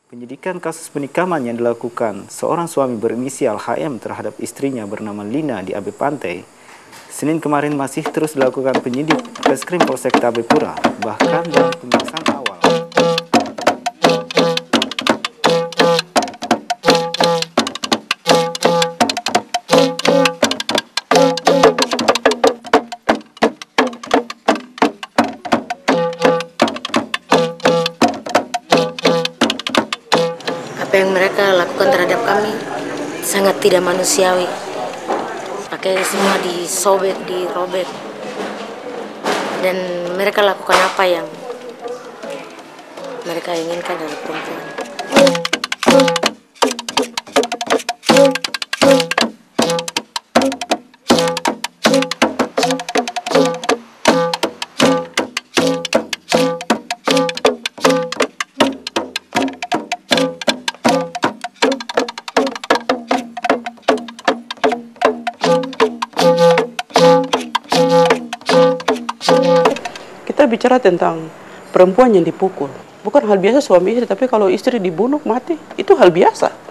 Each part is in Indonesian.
Penyidikan kasus penikaman yang dilakukan seorang suami berinisial HM terhadap istrinya bernama Lina di AB Pantai, Senin kemarin masih terus dilakukan penyidik Reskrim Polsek Tabepura, bahkan dalam pemeriksaan awal. Apa yang mereka lakukan terhadap kami sangat tidak manusiawi. Pakai semua disobek, dirobek, dan mereka lakukan apa yang mereka inginkan dari perempuan. Kita bicara tentang perempuan yang dipukul. Bukan hal biasa suami istri, tapi kalau istri dibunuh mati, itu hal biasa.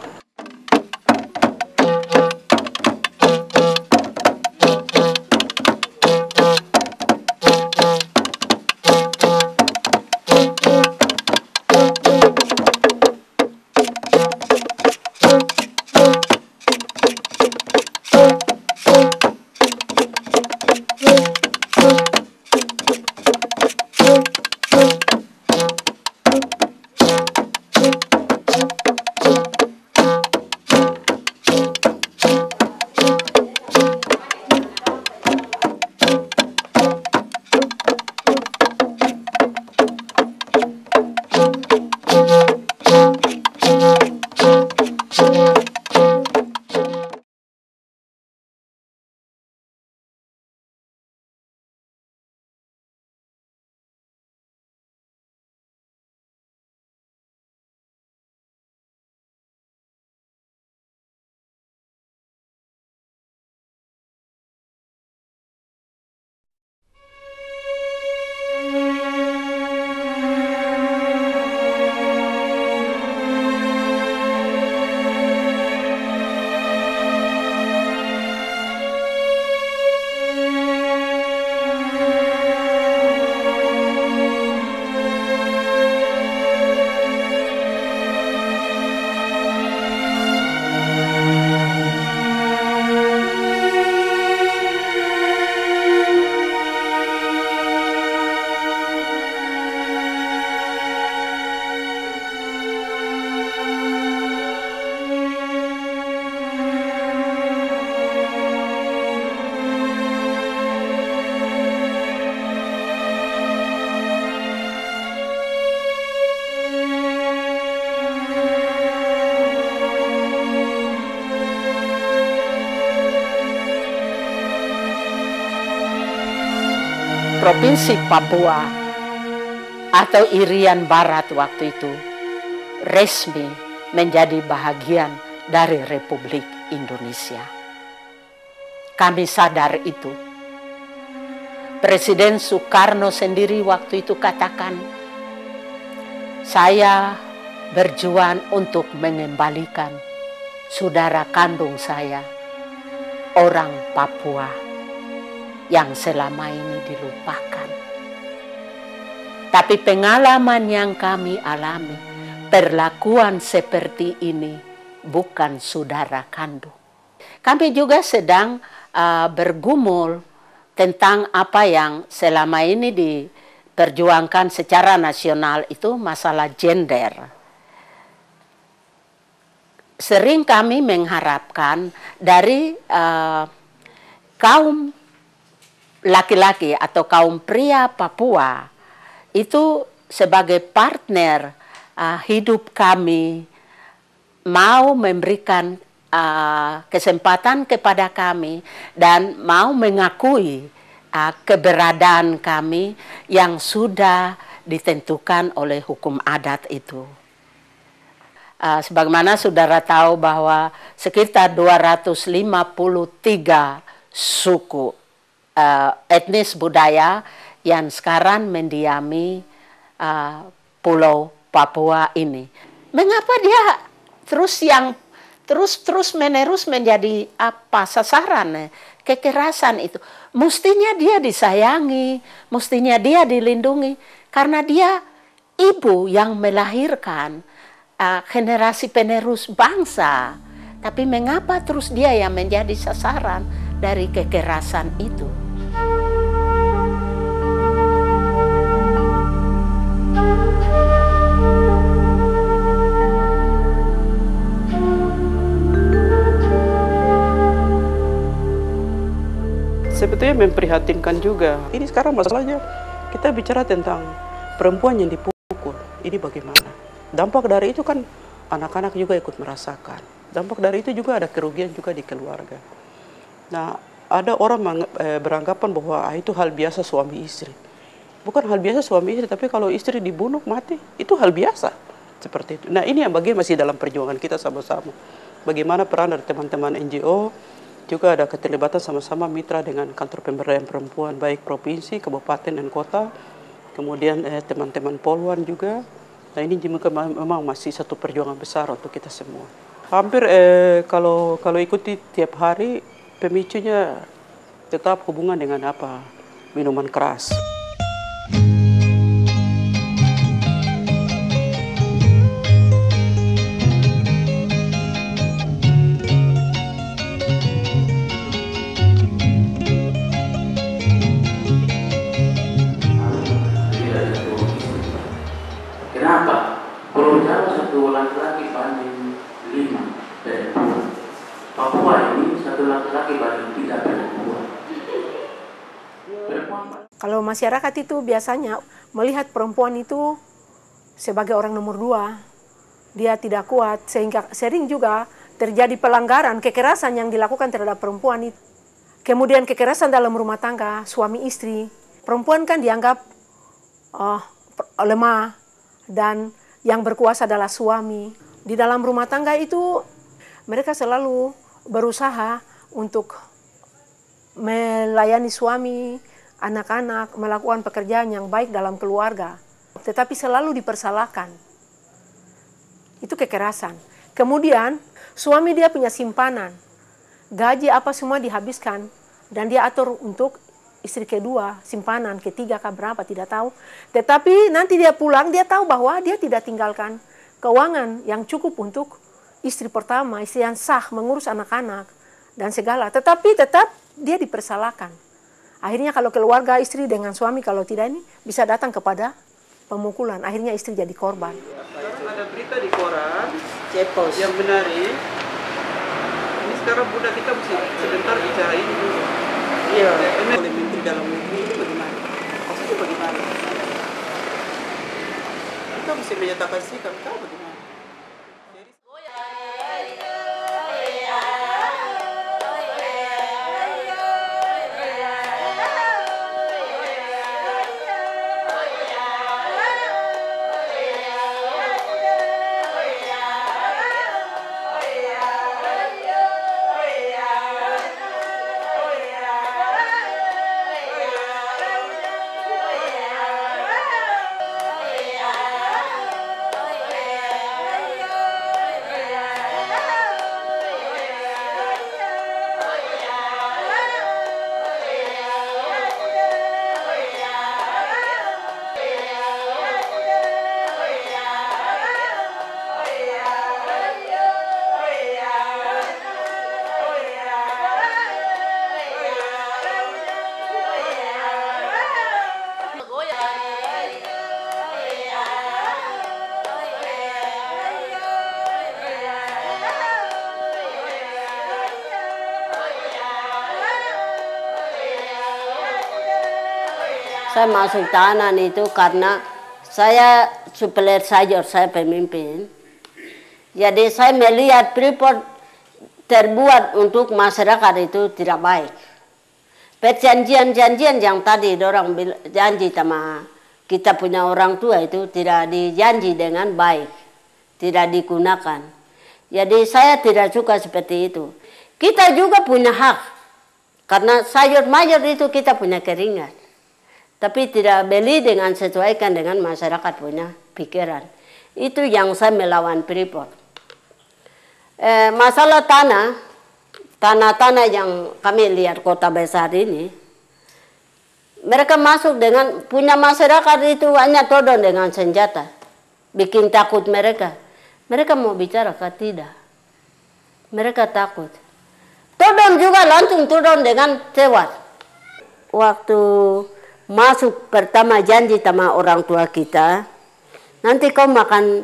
Provinsi Papua atau Irian Barat waktu itu resmi menjadi bahagian dari Republik Indonesia. Kami sadar itu. Presiden Soekarno sendiri waktu itu katakan, saya berjuang untuk mengembalikan saudara kandung saya, orang Papua yang selama ini dilupakan. Tapi pengalaman yang kami alami, perlakuan seperti ini bukan saudara kandung. Kami juga sedang bergumul tentang apa yang selama ini diperjuangkan secara nasional, itu masalah gender. Sering kami mengharapkan dari kaum laki-laki atau kaum pria Papua itu sebagai partner hidup kami mau memberikan kesempatan kepada kami dan mau mengakui keberadaan kami yang sudah ditentukan oleh hukum adat itu. Sebagaimana saudara tahu bahwa sekitar 253 suku etnis budaya yang sekarang mendiami Pulau Papua ini. Mengapa dia terus menerus menjadi sasaran kekerasan itu? Mestinya dia disayangi, mestinya dia dilindungi karena dia ibu yang melahirkan generasi penerus bangsa. Tapi mengapa terus dia yang menjadi sasaran dari kekerasan itu? Sebetulnya memprihatinkan juga. Ini sekarang masalahnya kita bicara tentang perempuan yang dipukul. Ini bagaimana? Dampak dari itu kan anak-anak juga ikut merasakan. Dampak dari itu juga ada kerugian juga di keluarga. Nah, ada orang beranggapan bahwa itu hal biasa suami istri. Bukan hal biasa suami istri, tapi kalau istri dibunuh mati, itu hal biasa. Seperti itu. Nah, ini yang bagaimana masih dalam perjuangan kita sama-sama. Bagaimana peran dari teman-teman NGO, juga ada keterlibatan sama-sama mitra dengan kantor pemberdayaan perempuan, baik provinsi, kabupaten, dan kota. Kemudian teman-teman Polwan juga. Nah, ini juga memang masih satu perjuangan besar untuk kita semua. Hampir kalau ikuti tiap hari, pemicunya tetap hubungan dengan minuman keras. Kenapa? Pulau Jawa satu laki-laki banding 5 perempuan. Papua ini satu laki-laki banding 3 perempuan. Kalau masyarakat itu biasanya melihat perempuan itu sebagai orang nomor 2, dia tidak kuat, sehingga sering juga terjadi pelanggaran, kekerasan yang dilakukan terhadap perempuan itu. Kemudian kekerasan dalam rumah tangga, suami istri. Perempuan kan dianggap lemah, dan yang berkuasa adalah suami. Di dalam rumah tangga itu mereka selalu berusaha untuk melayani suami, anak-anak, melakukan pekerjaan yang baik dalam keluarga. Tetapi selalu dipersalahkan. Itu kekerasan. Kemudian suami dia punya simpanan. Gaji apa semua dihabiskan. Dan dia atur untuk istri kedua, simpanan, ketiga, berapa, tidak tahu. Tetapi nanti dia pulang, dia tahu bahwa dia tidak tinggalkan keuangan yang cukup untuk istri pertama, istri yang sah, mengurus anak-anak, dan segala. Tetapi tetap dia dipersalahkan. Akhirnya kalau keluarga istri dengan suami, kalau tidak ini, bisa datang kepada pemukulan. Akhirnya istri jadi korban. Sekarang ada berita di koran, Cepos, yang benar ini sekarang Bunda kita mesti sebentar bicara ini dulu. Iya, ini oleh Menteri Dalam Negeri itu bagaimana? Maksudnya bagaimana? Kita mesti menyatakan sikap, tahu bagaimana? Saya masuk tahanan itu karena saya supplier sayur, saya pemimpin. Jadi saya melihat Freeport terbuat untuk masyarakat itu tidak baik. Perjanjian-janjian yang tadi orang janji sama kita punya orang tua itu tidak dijanji dengan baik, tidak digunakan. Jadi saya tidak suka seperti itu. Kita juga punya hak, karena sayur mayur itu kita punya keringat. Tapi tidak beli dengan sesuaikan dengan masyarakat punya pikiran. Itu yang saya melawan Freeport. Masalah tanah-tanah yang kami lihat kota besar ini, mereka masuk dengan punya masyarakat itu hanya todong dengan senjata, bikin takut mereka. Mereka mau bicara kah tidak? Mereka takut. Todong juga langsung todong dengan tewas. Waktu masuk pertama janji sama orang tua kita, nanti kau makan,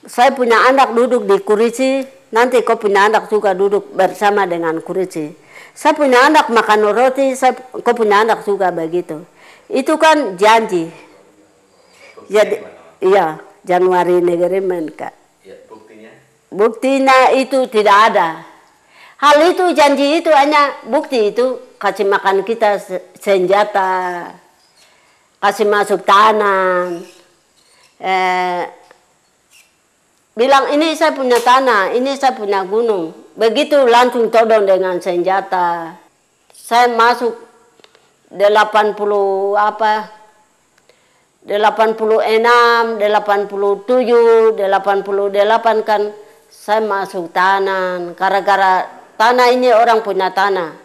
saya punya anak duduk di kursi, nanti kau punya anak juga duduk bersama dengan kursi. Saya punya anak makan roti, kau punya anak juga begitu. Itu kan janji. Jadi, iya, Januari negeri Kak. Ya, buktinya? Buktinya itu tidak ada. Hal itu, janji itu hanya bukti itu, kasih makan kita senjata, kasih masuk tanah, bilang ini saya punya tanah, ini saya punya gunung. Begitu langsung todong dengan senjata. Saya masuk 86, 87, 88 kan saya masuk tanah. Gara-gara tanah ini orang punya tanah.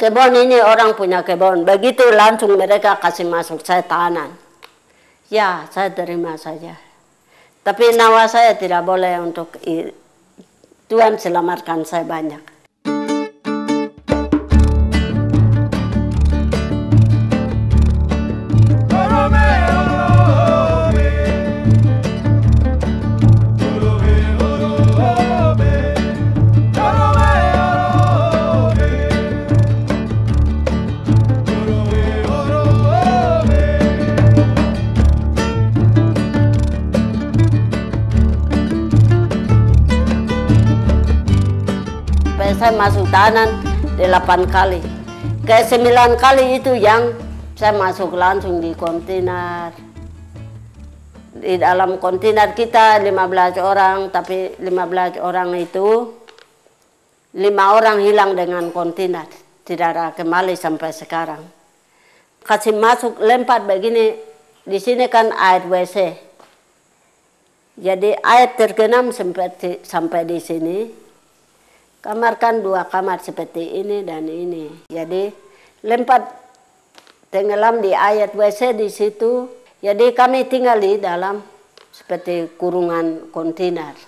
Kebun ini orang punya kebun. Begitu langsung mereka kasih masuk saya tanah. Ya, saya terima saja. Tapi nyawa saya tidak boleh untuk Tuhan selamatkan saya banyak. Saya masuk tanah 8 kali. Ke 9 kali itu yang saya masuk langsung di kontainer. Di dalam kontainer kita 15 orang, tapi 15 orang itu 5 orang hilang dengan kontainer. Tidak ada kembali sampai sekarang. Kasih masuk lempar begini, di sini kan air WC. Jadi air tergenang sampai di sini. Kamar kan 2 kamar seperti ini dan ini. Jadi lempar tenggelam di air WC di situ. Jadi kami tinggal di dalam seperti kurungan kontainer.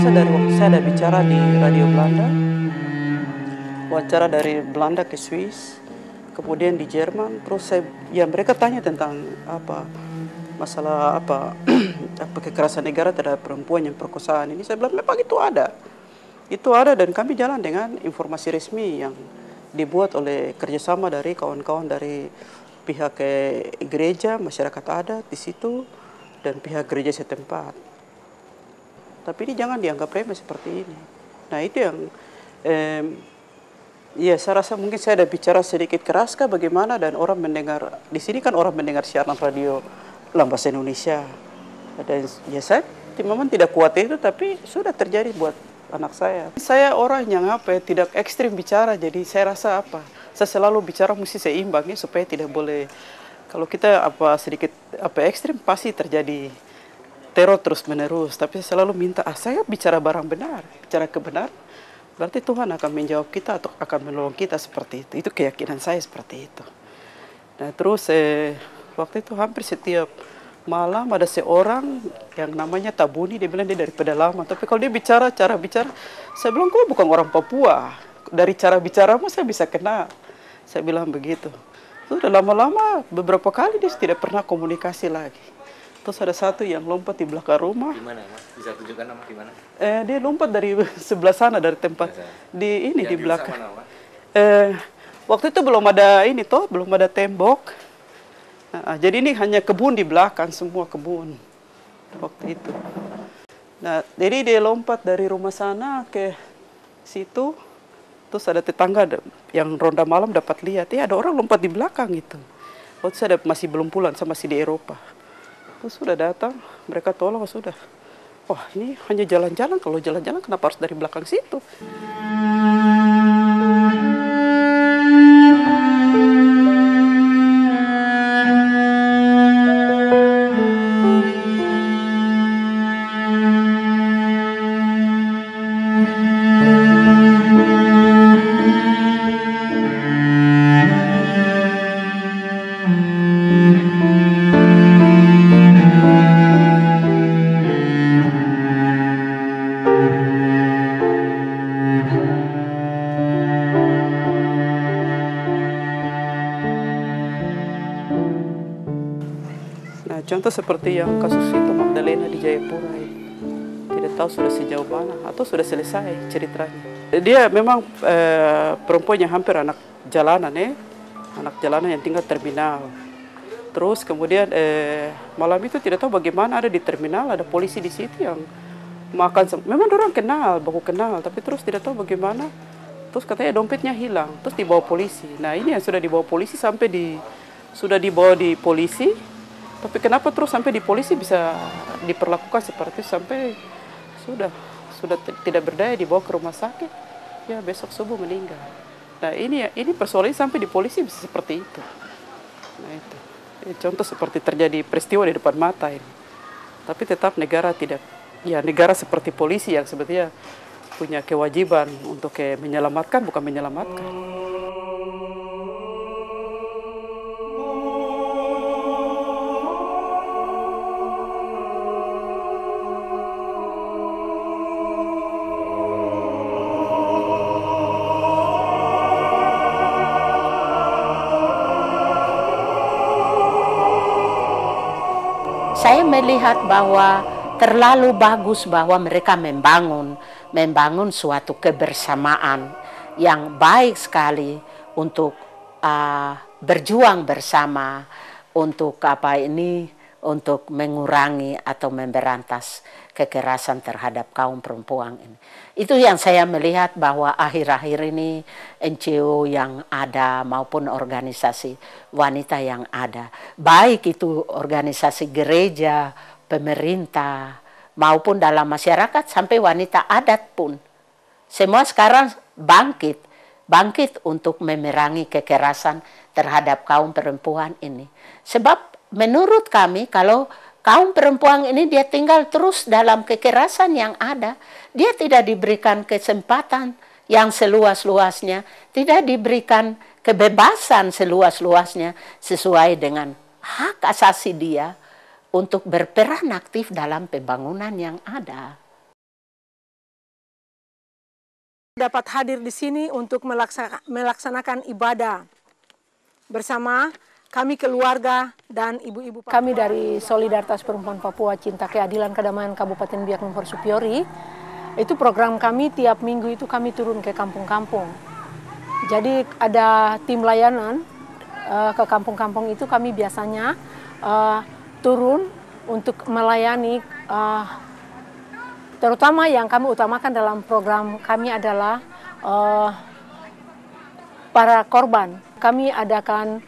Dari waktu saya ada bicara di Radio Belanda, wawancara dari Belanda ke Swiss, kemudian di Jerman, terus mereka tanya tentang masalah kekerasan negara terhadap perempuan yang perkosaan ini. Saya bilang memang itu ada dan kami jalan dengan informasi resmi yang dibuat oleh kerjasama dari kawan-kawan dari pihak gereja, masyarakat adat di situ dan pihak gereja setempat. Tapi ini jangan dianggap remeh seperti ini. Nah itu yang, ya saya rasa mungkin saya ada bicara sedikit keras kah bagaimana dan orang mendengar, di sini kan orang mendengar siaran radio Bahasa Indonesia. Dan ya saya memang tidak kuat itu, tapi sudah terjadi buat anak saya. Saya orang yang tidak ekstrim bicara, jadi saya rasa saya selalu bicara mesti seimbang ya, supaya tidak boleh, kalau kita sedikit ekstrim pasti terjadi teror terus menerus. Tapi saya selalu minta saya bicara barang benar, bicara kebenaran, berarti Tuhan akan menjawab kita atau akan menolong kita seperti itu. Itu keyakinan saya seperti itu. Nah terus waktu itu hampir setiap malam ada seorang yang namanya Tabuni, dia bilang dia dari pedalaman, tapi kalau dia cara bicara, saya bilang kau bukan orang Papua, dari cara bicaramu saya bisa kenal. Saya bilang begitu. Sudah lama-lama beberapa kali dia tidak pernah komunikasi lagi. Terus ada satu yang lompat di belakang rumah. Di mana, Mas? Bisa tunjukkan nama di mana? Dia lompat dari sebelah sana, dari tempat di belakang. Waktu itu belum ada belum ada tembok. Jadi ini hanya kebun di belakang, semua kebun waktu itu. Nah, jadi dia lompat dari rumah sana ke situ. Terus ada tetangga yang ronda malam dapat lihat, ada orang lompat di belakang itu. Waktu saya masih belum pulang, saya masih di Eropa. Terus sudah datang, mereka tolong, sudah. Wah, ini hanya jalan-jalan, kalau jalan-jalan kenapa harus dari belakang situ? Contoh seperti yang kasus itu Magdalena di Jayapura ini. Tidak tahu sudah sejauh mana atau sudah selesai ceritanya. Dia memang perempuan yang hampir anak jalanan yang tinggal terminal. Terus kemudian malam itu tidak tahu bagaimana ada di terminal, ada polisi di situ yang makan. Memang orang kenal, baku kenal, tapi terus tidak tahu bagaimana. Terus katanya dompetnya hilang, terus dibawa polisi. Nah ini yang sudah dibawa polisi sampai sudah dibawa di polisi. Tapi kenapa terus sampai di polisi bisa diperlakukan seperti itu sampai sudah tidak berdaya dibawa ke rumah sakit, ya besok subuh meninggal. Nah ini persoalannya sampai di polisi bisa seperti itu. Nah itu contoh seperti terjadi peristiwa di depan mata ini. Tapi tetap negara tidak, ya negara seperti polisi yang sebetulnya punya kewajiban untuk menyelamatkan bukan menyelamatkan. Saya melihat bahwa terlalu bagus bahwa mereka membangun suatu kebersamaan yang baik sekali untuk berjuang bersama untuk untuk mengurangi atau memberantas kekerasan terhadap kaum perempuan ini. Itu yang saya melihat bahwa akhir-akhir ini NGO yang ada maupun organisasi wanita yang ada, baik itu organisasi gereja, pemerintah, maupun dalam masyarakat sampai wanita adat pun. Semua sekarang bangkit untuk memerangi kekerasan terhadap kaum perempuan ini. Sebab menurut kami kalau kaum perempuan ini dia tinggal terus dalam kekerasan yang ada, dia tidak diberikan kesempatan yang seluas-luasnya, tidak diberikan kebebasan seluas-luasnya sesuai dengan hak asasi dia untuk berperan aktif dalam pembangunan yang ada. Dapat hadir di sini untuk melaksanakan ibadah bersama kami keluarga dan ibu-ibu. Kami dari Solidaritas Perempuan Papua Cinta Keadilan Kedamaian Kabupaten Biak Numfor Supiori, itu program kami tiap minggu itu kami turun ke kampung-kampung. Jadi ada tim layanan ke kampung-kampung itu kami biasanya turun untuk melayani, terutama yang kami utamakan dalam program kami adalah para korban. Kami adakan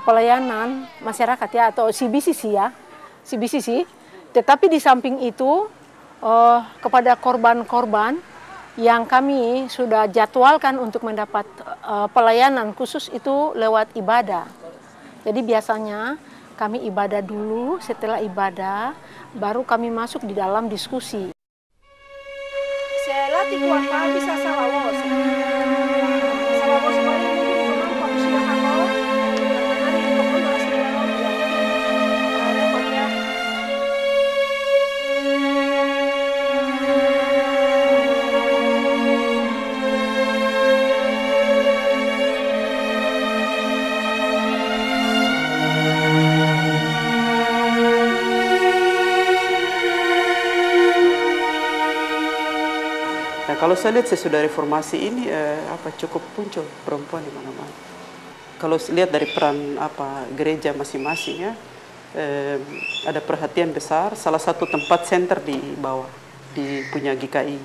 pelayanan masyarakat ya atau CBCC ya, CBCC. Tetapi di samping itu kepada korban-korban yang kami sudah jadwalkan untuk mendapat pelayanan khusus itu lewat ibadah. Jadi biasanya kami ibadah dulu, setelah ibadah baru kami masuk di dalam diskusi. Saya tuan Pak bisa salawos. Salawos Kalau saya lihat sesudah reformasi ini cukup muncul perempuan di mana-mana. Kalau lihat dari peran gereja masing-masing ya, ada perhatian besar. Salah satu tempat center di bawah di punya GKI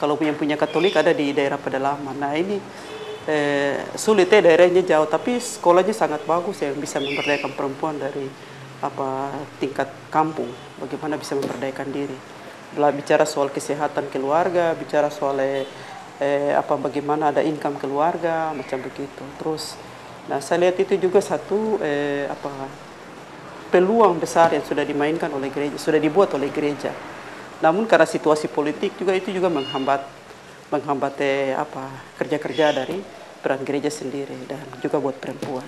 Kalau yang punya Katolik ada di daerah pedalaman. Nah ini sulit ya, daerahnya jauh, tapi sekolahnya sangat bagus yang bisa memberdayakan perempuan dari tingkat kampung. Bagaimana bisa memberdayakan diri. Bicara soal kesehatan keluarga, bicara soal bagaimana ada income keluarga, macam begitu. Terus, nah saya lihat itu juga satu peluang besar yang sudah dimainkan oleh gereja, sudah dibuat oleh gereja. Namun karena situasi politik juga itu juga menghambat kerja-kerja dari peran gereja sendiri dan juga buat perempuan.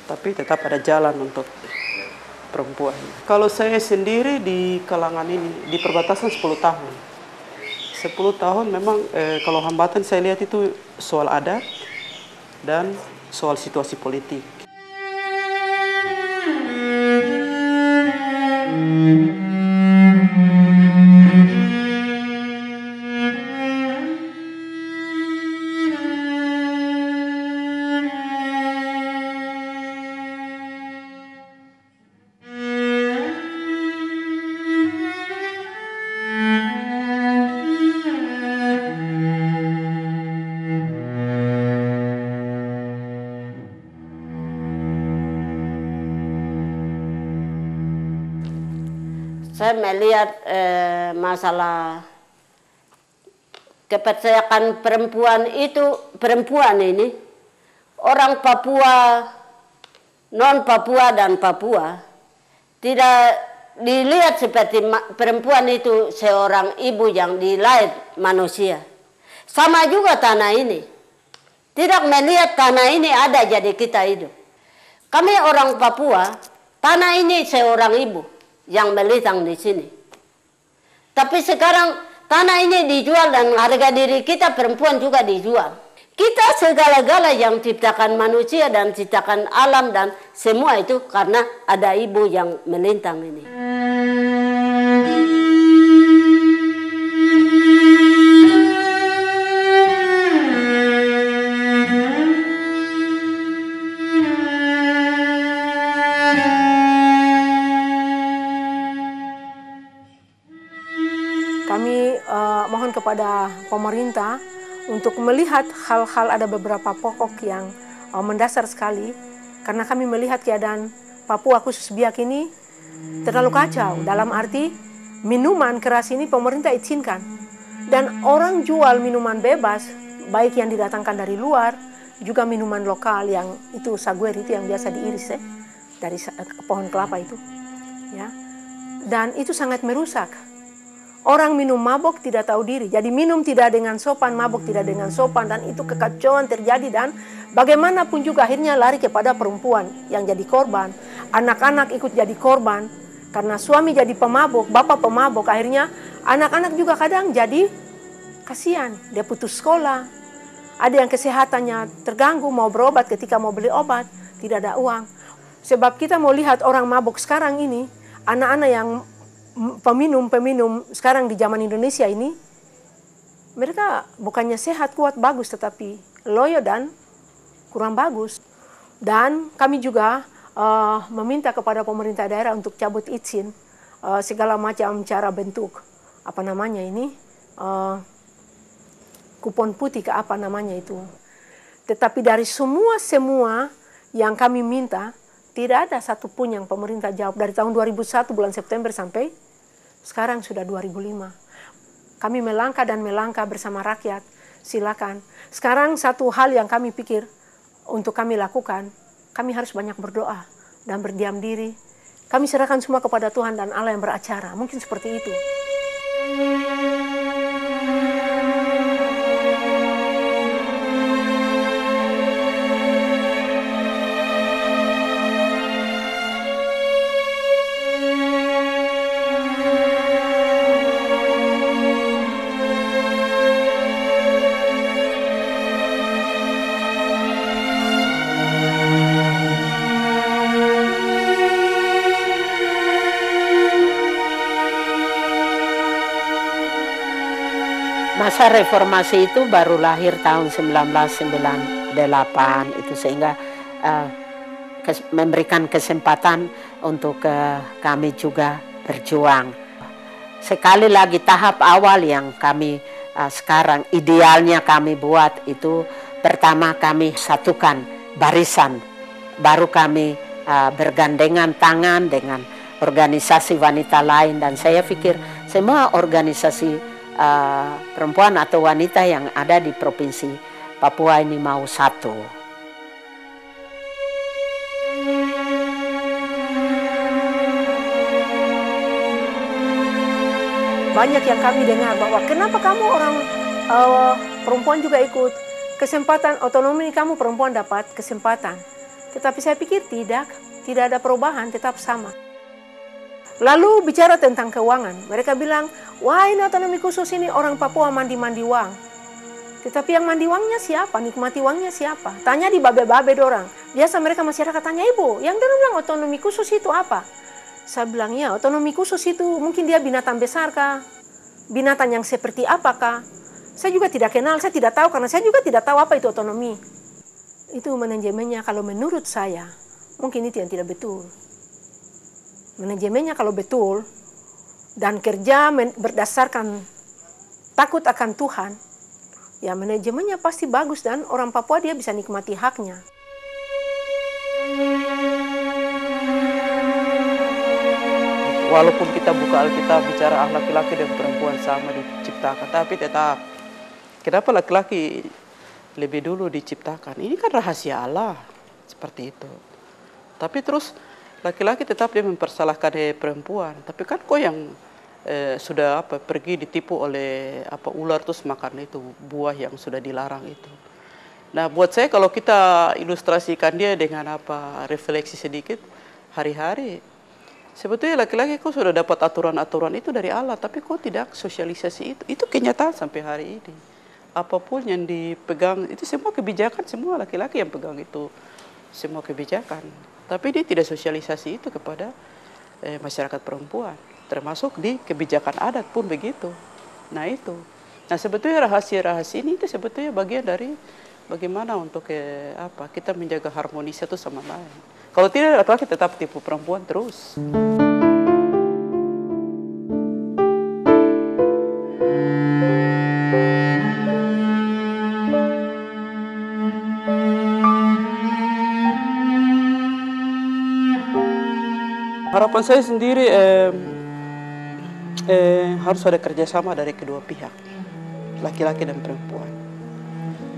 Tapi tetap ada jalan untuk perempuan. Kalau saya sendiri di kalangan ini di perbatasan 10 tahun. 10 tahun memang kalau hambatan saya lihat itu soal adat dan soal situasi politik. Saya melihat masalah kepercayaan perempuan ini, orang Papua, non Papua dan Papua, tidak dilihat seperti perempuan itu seorang ibu yang dilahirkan manusia. Sama juga tanah ini. Tidak melihat tanah ini ada jadi kita hidup. Kami orang Papua, tanah ini seorang ibu yang melintang di sini. Tapi sekarang tanah ini dijual dan harga diri kita perempuan juga dijual. Kita segala-gala yang ciptakan manusia dan ciptakan alam dan semua itu karena ada ibu yang melintang ini. Kami mohon kepada pemerintah untuk melihat hal-hal, ada beberapa pokok yang mendasar sekali, karena kami melihat keadaan Papua khusus Biak ini terlalu kacau, dalam arti minuman keras ini pemerintah izinkan, dan orang jual minuman bebas, baik yang didatangkan dari luar, juga minuman lokal yang itu saguer itu yang biasa diiris dari pohon kelapa itu, ya, dan itu sangat merusak. Orang minum mabok tidak tahu diri, jadi minum tidak dengan sopan, mabok tidak dengan sopan, dan itu kekacauan terjadi, dan bagaimanapun juga akhirnya lari kepada perempuan yang jadi korban. Anak-anak ikut jadi korban, karena suami jadi pemabok, bapak pemabok, akhirnya anak-anak juga kadang jadi kasihan, dia putus sekolah, ada yang kesehatannya terganggu, mau berobat, ketika mau beli obat, tidak ada uang. Sebab kita mau lihat orang mabok sekarang ini, anak-anak yang peminum sekarang di zaman Indonesia ini, mereka bukannya sehat, kuat, bagus, tetapi loyo dan kurang bagus. Dan kami juga meminta kepada pemerintah daerah untuk cabut izin segala macam cara bentuk kupon putih ke apa namanya itu. Tetapi dari semua yang kami minta, tidak ada satupun yang pemerintah jawab. Dari tahun 2001 bulan September sampai sekarang sudah 2005. Kami melangkah dan melangkah bersama rakyat. Silakan. Sekarang satu hal yang kami pikir untuk kami lakukan, kami harus banyak berdoa dan berdiam diri. Kami serahkan semua kepada Tuhan dan Allah yang beracara. Mungkin seperti itu. Masa reformasi itu baru lahir tahun 1998 itu, sehingga memberikan kesempatan untuk kami juga berjuang. Sekali lagi tahap awal yang kami sekarang idealnya kami buat itu pertama kami satukan barisan, baru kami bergandengan tangan dengan organisasi wanita lain, dan saya pikir semua organisasi perempuan atau wanita yang ada di Provinsi Papua ini mau satu. Banyak yang kami dengar bahwa kenapa kamu orang perempuan juga ikut kesempatan otonomi, kamu perempuan dapat kesempatan. Tetapi saya pikir tidak ada perubahan, tetap sama. Lalu bicara tentang keuangan, mereka bilang, wah ini otonomi khusus ini orang Papua mandi-mandi uang. Tetapi yang mandi uangnya siapa, nikmati uangnya siapa? Tanya di babe-babe dorang. Biasa mereka masyarakat tanya, ibu, yang dorang bilang otonomi khusus itu apa? Saya bilang, ya otonomi khusus itu mungkin dia binatang besar kah? Binatang yang seperti apakah? Saya juga tidak kenal, saya tidak tahu karena saya juga tidak tahu apa itu otonomi. Itu manajemennya kalau menurut saya, mungkin itu yang tidak betul. Manajemennya kalau betul dan kerja berdasarkan takut akan Tuhan, ya manajemennya pasti bagus dan orang Papua dia bisa nikmati haknya. Walaupun kita buka Alkitab bicara laki-laki dan perempuan sama diciptakan, tapi tetap kenapa laki-laki lebih dulu diciptakan? Ini kan rahasia Allah seperti itu. Tapi terus laki-laki tetap dia mempersalahkan perempuan. Tapi kan kok yang sudah pergi ditipu oleh ular terus makan itu buah yang sudah dilarang itu. Nah buat saya kalau kita ilustrasikan dia dengan refleksi sedikit hari-hari. Sebetulnya laki-laki kok sudah dapat aturan-aturan itu dari Allah, tapi kok tidak sosialisasi itu. Itu kenyataan sampai hari ini. Apapun yang dipegang, itu semua kebijakan, semua laki-laki yang pegang itu. Semua kebijakan. Tapi dia tidak sosialisasi itu kepada masyarakat perempuan. Termasuk di kebijakan adat pun begitu. Nah itu. Nah sebetulnya rahasia-rahasia ini itu sebetulnya bagian dari bagaimana untuk kita menjaga harmonis itu sama lain. Kalau tidak, laki-laki tetap tipu perempuan terus. Harapan saya sendiri harus ada kerjasama dari kedua pihak, laki-laki dan perempuan.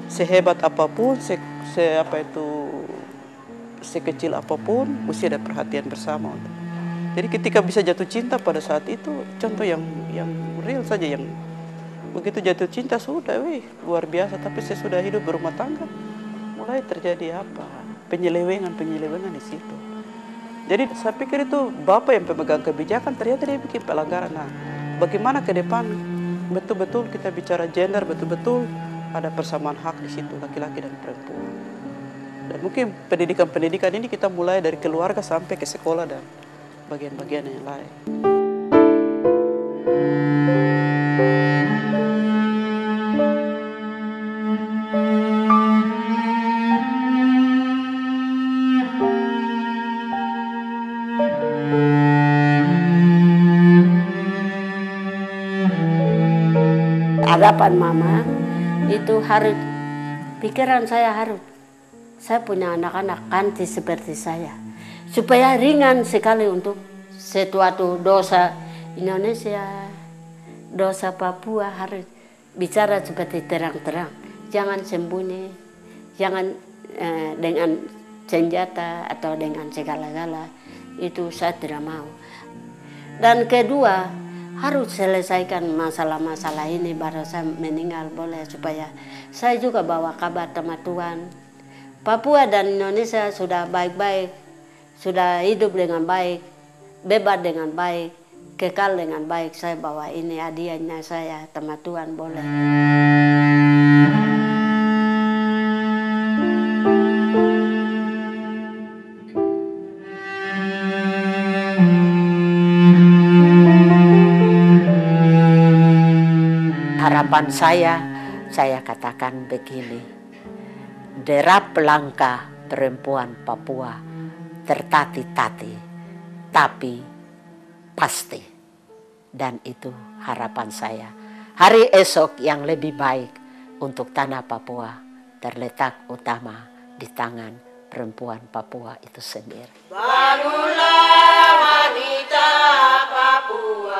Sehebat apapun, sekecil apapun, mesti ada perhatian bersama. Jadi ketika bisa jatuh cinta pada saat itu, contoh yang real saja, yang begitu jatuh cinta sudah, luar biasa. Tapi sesudah hidup berumah tangga, mulai terjadi penyelewengan di situ. Jadi saya pikir itu bapak yang pemegang kebijakan ternyata dia bikin pelanggaran. Nah, bagaimana ke depan betul-betul kita bicara gender, betul-betul ada persamaan hak di situ laki-laki dan perempuan. Dan mungkin pendidikan ini kita mulai dari keluarga sampai ke sekolah dan bagian-bagian yang lain. Harapan mama itu harus, pikiran saya harus, saya punya anak-anak kanti seperti saya, supaya ringan sekali untuk sesuatu dosa Indonesia, dosa Papua harus bicara seperti terang-terang, jangan sembunyi, jangan dengan senjata atau dengan segala-gala, itu saya tidak mau. Dan kedua, harus selesaikan masalah-masalah ini baru saya meninggal boleh, supaya saya juga bawa kabar sama Tuhan. Papua dan Indonesia sudah baik-baik, sudah hidup dengan baik, bebas dengan baik, kekal dengan baik. Saya bawa ini hadiahnya saya sama Tuhan boleh. Harapan saya katakan begini, derap langkah perempuan Papua tertati-tati, tapi pasti. Dan itu harapan saya. hari esok yang lebih baik untuk tanah Papua terletak utama di tangan perempuan Papua itu sendiri. Bangunlah wanita Papua.